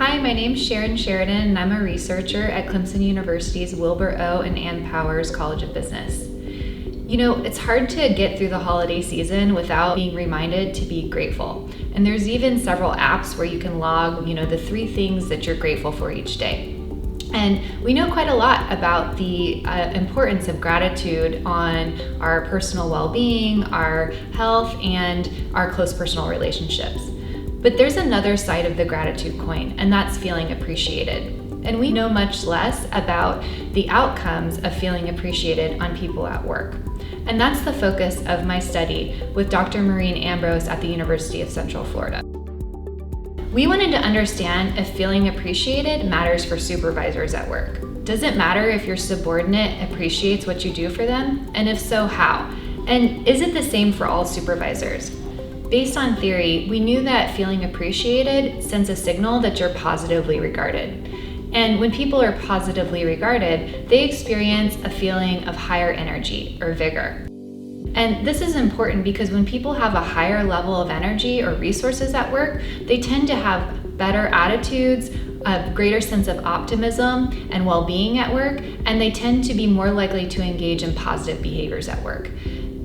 Hi, my name's Sharon Sheridan, and I'm a researcher at Clemson University's Wilbur O. and Ann Powers College of Business. You know, it's hard to get through the holiday season without being reminded to be grateful. And there's even several apps where you can log, the 3 things that you're grateful for each day. And we know quite a lot about the importance of gratitude on our personal well-being, our health, and our close personal relationships. But there's another side of the gratitude coin, and that's feeling appreciated. And we know much less about the outcomes of feeling appreciated on people at work. And that's the focus of my study with Dr. Maureen Ambrose at the University of Central Florida. We wanted to understand if feeling appreciated matters for supervisors at work. Does it matter if your subordinate appreciates what you do for them? And if so, how? And is it the same for all supervisors? Based on theory, we knew that feeling appreciated sends a signal that you're positively regarded. And when people are positively regarded, they experience a feeling of higher energy or vigor. And this is important because when people have a higher level of energy or resources at work, they tend to have better attitudes, a greater sense of optimism and well-being at work, and they tend to be more likely to engage in positive behaviors at work.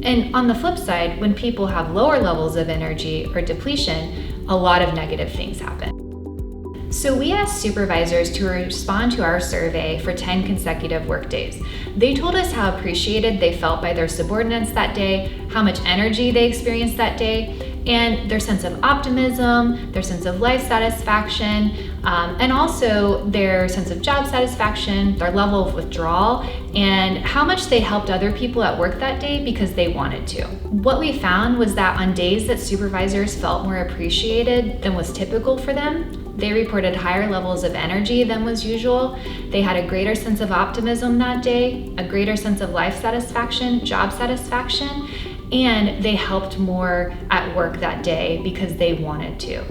And on the flip side, when people have lower levels of energy or depletion, a lot of negative things happen. So we asked supervisors to respond to our survey for 10 consecutive work days. They told us how appreciated they felt by their subordinates that day, how much energy they experienced that day, and their sense of optimism, their sense of life satisfaction, and also their sense of job satisfaction, their level of withdrawal, and how much they helped other people at work that day because they wanted to. What we found was that on days that supervisors felt more appreciated than was typical for them, they reported higher levels of energy than was usual. They had a greater sense of optimism that day, a greater sense of life satisfaction, job satisfaction, and they helped more at work that day because they wanted to.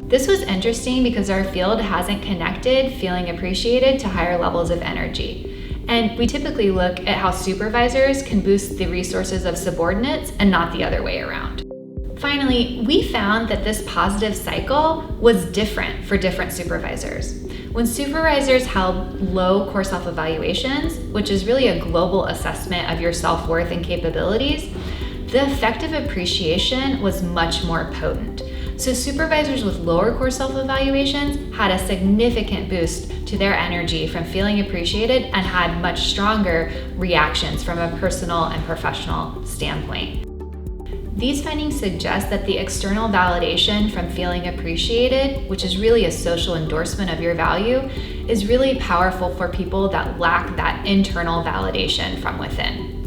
This was interesting because our field hasn't connected feeling appreciated to higher levels of energy. And we typically look at how supervisors can boost the resources of subordinates and not the other way around. Finally, we found that this positive cycle was different for different supervisors. When supervisors held low core self-evaluations, which is really a global assessment of your self-worth and capabilities, the effect of appreciation was much more potent. So supervisors with lower core self-evaluations had a significant boost to their energy from feeling appreciated and had much stronger reactions from a personal and professional standpoint. These findings suggest that the external validation from feeling appreciated, which is really a social endorsement of your value, is really powerful for people that lack that internal validation from within.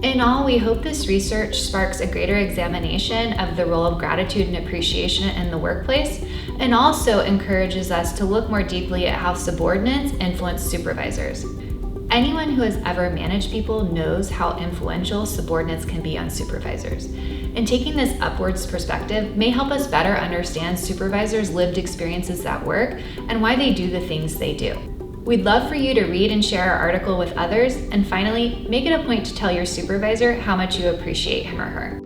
In all, we hope this research sparks a greater examination of the role of gratitude and appreciation in the workplace, and also encourages us to look more deeply at how subordinates influence supervisors. Anyone who has ever managed people knows how influential subordinates can be on supervisors. And taking this upwards perspective may help us better understand supervisors' lived experiences at work and why they do the things they do. We'd love for you to read and share our article with others, and finally, make it a point to tell your supervisor how much you appreciate him or her.